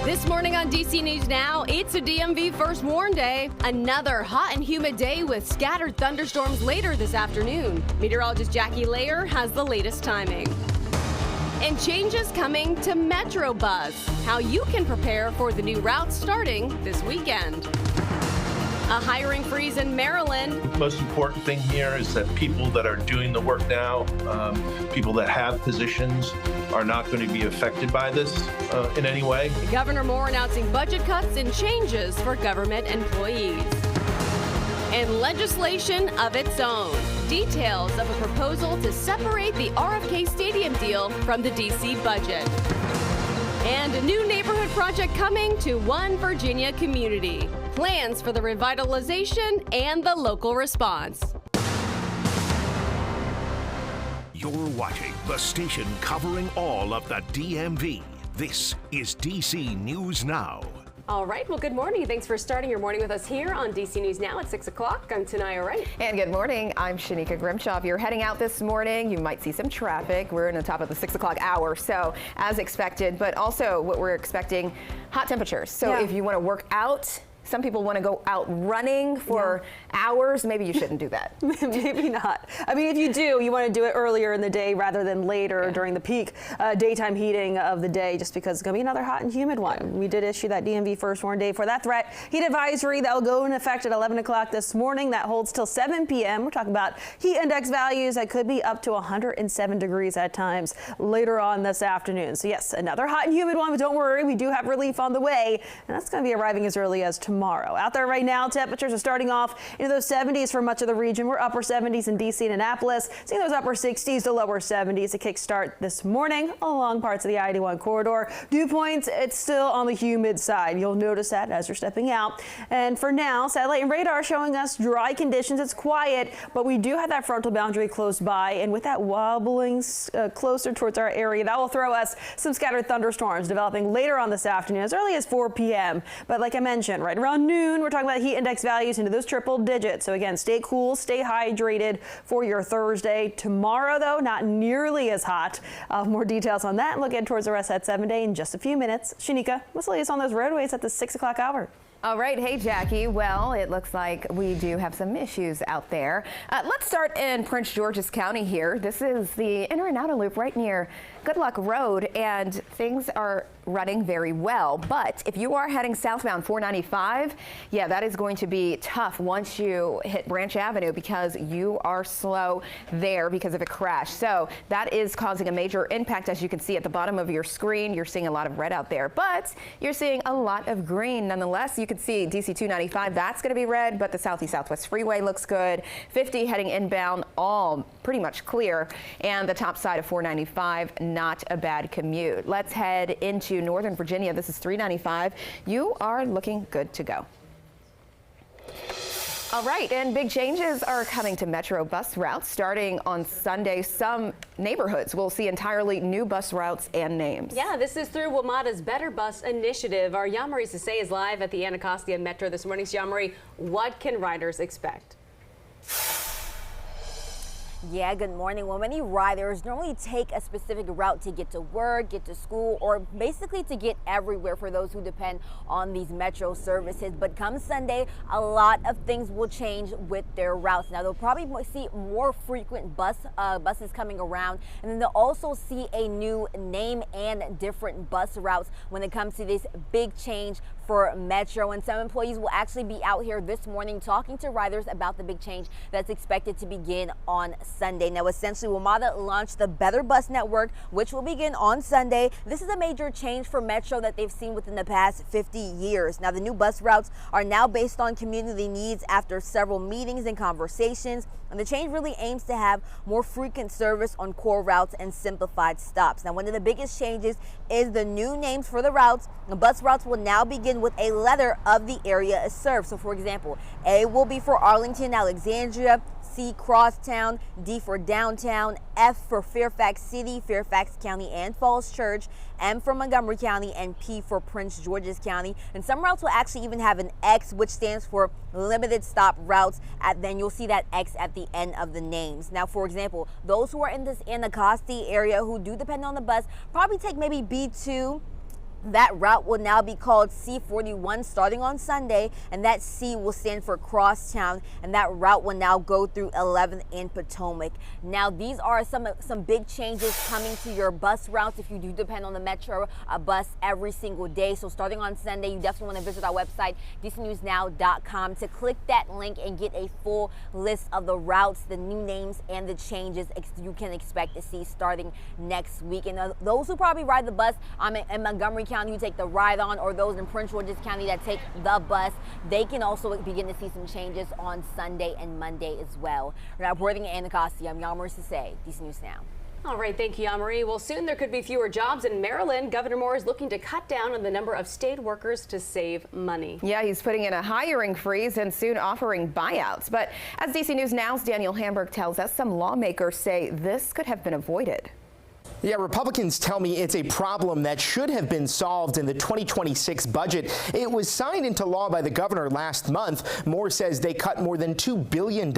This morning on DC News Now, it's a DMV First Warn Day. Another hot and humid day with scattered thunderstorms later this afternoon. Meteorologist Jackie Layer has the latest timing. And changes coming to Metro Bus. How you can prepare for the new routes starting this weekend. A hiring freeze in Maryland. The most important thing here is that people that are doing the work now, people that have positions, are not going to be affected by this in any way. Governor Moore announcing budget cuts and changes for government employees. And legislation of its own. Details of a proposal to separate the RFK Stadium deal from the DC budget. And a new neighborhood project coming to one Virginia community. Plans for the revitalization and the local response. You're watching the station covering all of the DMV. This is DC News Now. All right, well, good morning. Thanks for starting your morning with us here on DC News Now at 6 o'clock. I'm Tanaya Wright. And good morning. I'm Shanika Grimshaw. If you're heading out this morning, you might see some traffic. We're in the top of the 6 o'clock hour, so as expected, but also what we're expecting, hot temperatures. So if you want to work out, some people want to go out running for hours. Maybe you shouldn't do that. Maybe not. I mean, if you do, you want to do it earlier in the day rather than later during the peak daytime heating of the day, just because it's going to be another hot and humid one. We did issue that DMV First Warn Day for that threat. Heat advisory that will go in effect at 11 o'clock this morning. That holds till 7 p.m. We're talking about heat index values that could be up to 107 degrees at times later on this afternoon. So yes, another hot and humid one, but don't worry, we do have relief on the way, and that's going to be arriving as early as tomorrow. Out there right now, temperatures are starting off into those 70s for much of the region. We're upper 70s in DC and Annapolis, seeing those upper 60s to lower 70s. A kickstart this morning along parts of the I-81 corridor. Dew points, it's still on the humid side. You'll notice that as you're stepping out. And for now, satellite and radar showing us dry conditions. It's quiet, but we do have that frontal boundary close by, and with that wobbling closer towards our area, that will throw us some scattered thunderstorms developing later on this afternoon as early as 4 p.m. But like I mentioned, right around noon, we're talking about heat index values into those triple digits. So again, stay cool, stay hydrated for your Thursday. Tomorrow, though, not nearly as hot. More details on that and look at towards the rest of that 7-day in just a few minutes. Shanika, what's the latest on those roadways at the 6 o'clock hour? All right. Hey, Jackie. Well, it looks like we do have some issues out there. Let's start in Prince George's County here. This is the inner and outer loop right near Good Luck Road, and things are running very well. But if you are heading southbound 495, yeah, that is going to be tough once you hit Branch Avenue because you are slow there because of a crash. So that is causing a major impact. As you can see at the bottom of your screen, you're seeing a lot of red out there, but you're seeing a lot of green nonetheless. You can see DC 295, that's going to be red, but the Southeast Southwest Freeway looks good. 50 heading inbound, all pretty much clear. And the top side of 495, not a bad commute. Let's head into Northern Virginia. This is 395. You are looking good to go. All right, and big changes are coming to Metro bus routes starting on Sunday. Some neighborhoods will see entirely new bus routes and names. Yeah, this is through WMATA's Better Bus initiative. Our Yamari Sase is live at the Anacostia Metro this morning. Yamari, what can riders expect? Yeah, good morning. Well, many riders normally take a specific route to get to work, get to school, or basically to get everywhere for those who depend on these Metro services. But come Sunday, a lot of things will change with their routes. Now, they'll probably see more frequent buses coming around, and then they'll also see a new name and different bus routes when it comes to this big change for Metro. And some employees will actually be out here this morning talking to riders about the big change that's expected to begin on Sunday. Now, essentially, WMATA launched the Better Bus Network, which will begin on Sunday. This is a major change for Metro that they've seen within the past 50 years. Now, the new bus routes are now based on community needs after several meetings and conversations. And the change really aims to have more frequent service on core routes and simplified stops. Now, one of the biggest changes is the new names for the routes. The bus routes will now begin with a letter of the area is served. So, for example, A will be for Arlington, Alexandria, C, Crosstown, D for Downtown, F for Fairfax City, Fairfax County, and Falls Church, M for Montgomery County, and P for Prince George's County. And some routes will actually even have an X, which stands for limited stop routes. And then you'll see that X at the end of the names. Now, for example, those who are in this Anacostia area who do depend on the bus probably take maybe B2, That route will now be called C41 starting on Sunday, and that C will stand for Crosstown, and that route will now go through 11th and Potomac. Now, these are some big changes coming to your bus routes if you do depend on the Metro bus every single day. So starting on Sunday, you definitely want to visit our website, dcnewsnow.com, to click that link and get a full list of the routes, the new names, and the changes you can expect to see starting next week. And those who probably ride the bus in Montgomery County, who take the ride on, or those in Prince George's County that take the bus, they can also begin to see some changes on Sunday and Monday as well. Now, reporting in Anacostia, I'm Yamari Sase, DC News Now. All right, thank you, Yamari. Well, soon there could be fewer jobs in Maryland. Governor Moore is looking to cut down on the number of state workers to save money. Yeah, he's putting in a hiring freeze and soon offering buyouts. But as DC News Now's Daniel Hamburg tells us, some lawmakers say this could have been avoided. Yeah, Republicans tell me it's a problem that should have been solved in the 2026 budget. It was signed into law by the governor last month. Moore says they cut more than $2 billion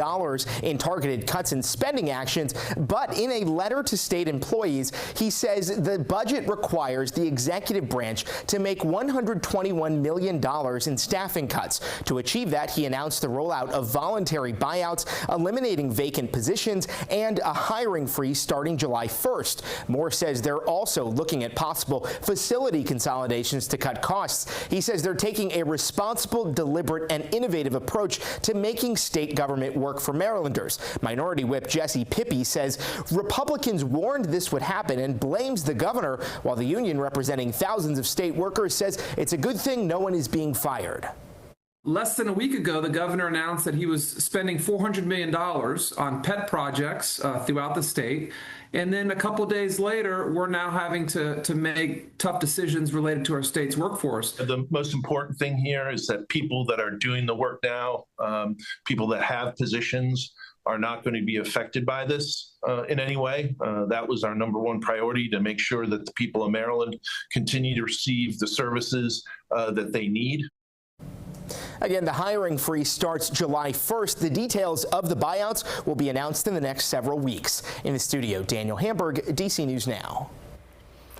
in targeted cuts and spending actions. But in a letter to state employees, he says the budget requires the executive branch to make $121 million in staffing cuts. To achieve that, he announced the rollout of voluntary buyouts, eliminating vacant positions, and a hiring freeze starting July 1st. Moore says they're also looking at possible facility consolidations to cut costs. He says they're taking a responsible, deliberate, and innovative approach to making state government work for Marylanders. Minority Whip Jesse Pippy says Republicans warned this would happen and blames the governor, while the union representing thousands of state workers says it's a good thing no one is being fired. Less than a week ago, the governor announced that he was spending $400 million on pet projects throughout the state. And then a couple days later, we're now having to make tough decisions related to our state's workforce. The most important thing here is that people that are doing the work now, people that have positions, are not going to be affected by this in any way. That was our number one priority, to make sure that the people of Maryland continue to receive the services that they need. Again, the hiring freeze starts July 1st. The details of the buyouts will be announced in the next several weeks. In the studio, Daniel Hamburg, DC News Now.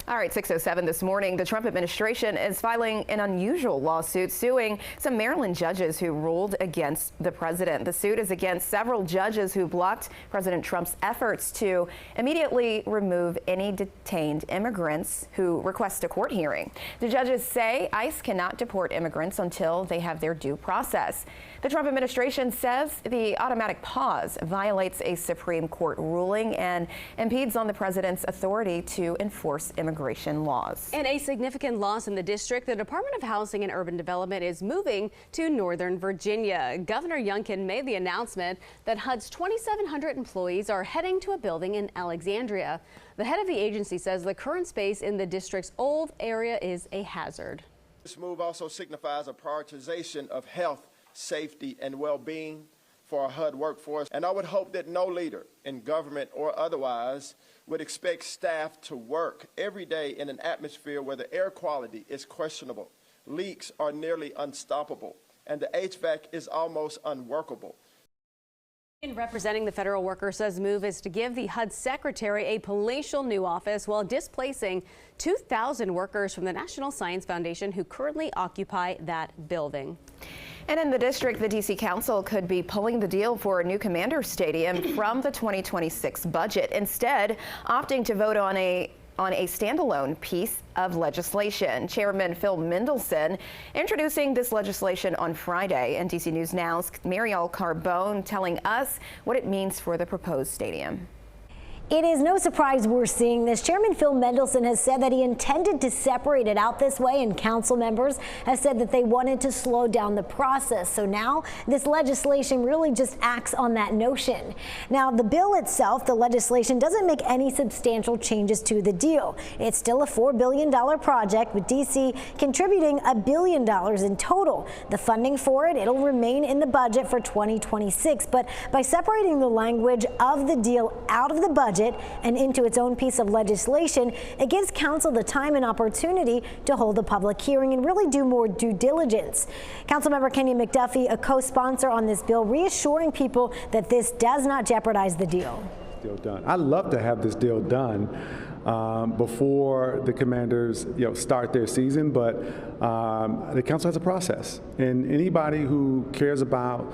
All right, 6:07 this morning, the Trump administration is filing an unusual lawsuit suing some Maryland judges who ruled against the president. The suit is against several judges who blocked President Trump's efforts to immediately remove any detained immigrants who request a court hearing. The judges say ICE cannot deport immigrants until they have their due process. The Trump administration says the automatic pause violates a Supreme Court ruling and impedes on the president's authority to enforce immigration laws. And a significant loss in the district, the Department of Housing and Urban Development is moving to Northern Virginia. Governor Youngkin made the announcement that HUD's 2,700 employees are heading to a building in Alexandria. The head of the agency says the current space in the district's old area is a hazard. This move also signifies a prioritization of health, safety, and well-being for our HUD workforce. And I would hope that no leader in government or otherwise would expect staff to work every day in an atmosphere where the air quality is questionable, leaks are nearly unstoppable, and the HVAC is almost unworkable. Representing the federal worker says move is to give the HUD secretary a palatial new office while displacing 2,000 workers from the National Science Foundation who currently occupy that building. And in the district, the D.C. Council could be pulling the deal for a new Commander Stadium from the 2026 budget, instead opting to vote on a standalone piece of legislation. Chairman Phil Mendelson introducing this legislation on Friday, and DC News Now's Mariel Carbone telling us what it means for the proposed stadium. It is no surprise we're seeing this. Chairman Phil Mendelson has said that he intended to separate it out this way, and council members have said that they wanted to slow down the process. So now this legislation really just acts on that notion. Now, the bill itself, the legislation, doesn't make any substantial changes to the deal. It's still a $4 billion project, with D.C. contributing $1 billion in total. The funding for it, it'll remain in the budget for 2026. But by separating the language of the deal out of the budget and into its own piece of legislation, it gives council the time and opportunity to hold a public hearing and really do more due diligence. Councilmember Kenyon McDuffie, a co-sponsor on this bill, reassuring people that this does not jeopardize the deal. Deal done. I'd love to have this deal done. before the Commanders start their season, but the council has a process, and anybody who cares about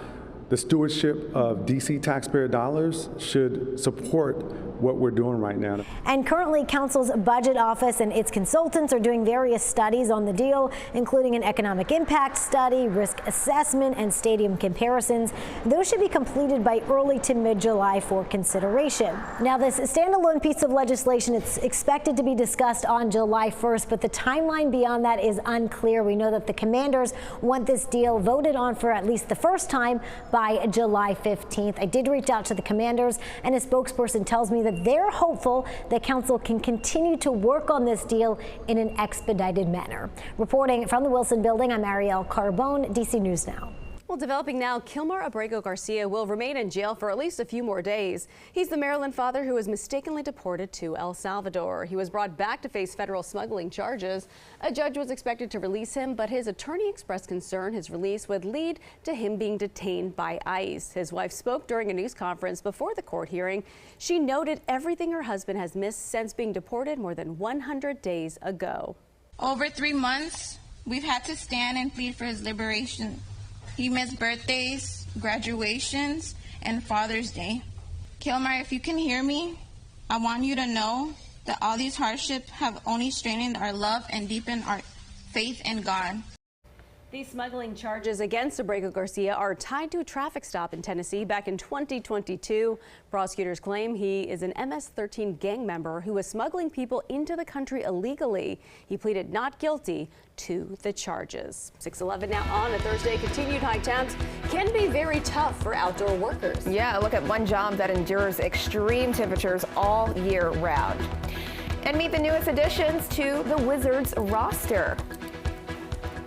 the stewardship of DC taxpayer dollars should support what we're doing right now. And currently, Council's budget office and its consultants are doing various studies on the deal, including an economic impact study, risk assessment, and stadium comparisons. Those should be completed by early to mid-July for consideration. Now, this standalone piece of legislation, it's expected to be discussed on July 1st, but the timeline beyond that is unclear. We know that the Commanders want this deal voted on for at least the first time by July 15th. I did reach out to the Commanders, and a spokesperson tells me that they're hopeful that Council can continue to work on this deal in an expedited manner. Reporting from the Wilson Building, I'm Ariel Carbone, DC News Now. Well, developing now, Kilmer Abrego Garcia will remain in jail for at least a few more days. He's the Maryland father who was mistakenly deported to El Salvador. He was brought back to face federal smuggling charges. A judge was expected to release him, but his attorney expressed concern his release would lead to him being detained by ICE. His wife spoke during a news conference before the court hearing. She noted everything her husband has missed since being deported more than 100 days ago. Over 3 months, we've had to stand and plead for his liberation. He missed birthdays, graduations, and Father's Day. Kilmer, if you can hear me, I want you to know that all these hardships have only strengthened our love and deepened our faith in God. These smuggling charges against Abrego Garcia are tied to a traffic stop in Tennessee back in 2022. Prosecutors claim he is an MS-13 gang member who was smuggling people into the country illegally. He pleaded not guilty to the charges. 6:11 now on a Thursday. Continued high temps can be very tough for outdoor workers. Yeah, look at one job that endures extreme temperatures all year round. And meet the newest additions to the Wizards roster.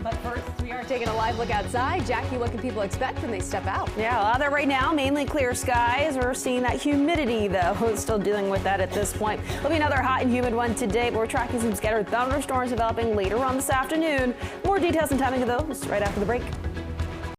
But first, we are taking a live look outside. Jackie, what can people expect when they step out? Yeah, other right now, mainly clear skies. We're seeing that humidity, though. Still dealing with that at this point. It'll be another hot and humid one today, but we're tracking some scattered thunderstorms developing later on this afternoon. More details and timing of those right after the break.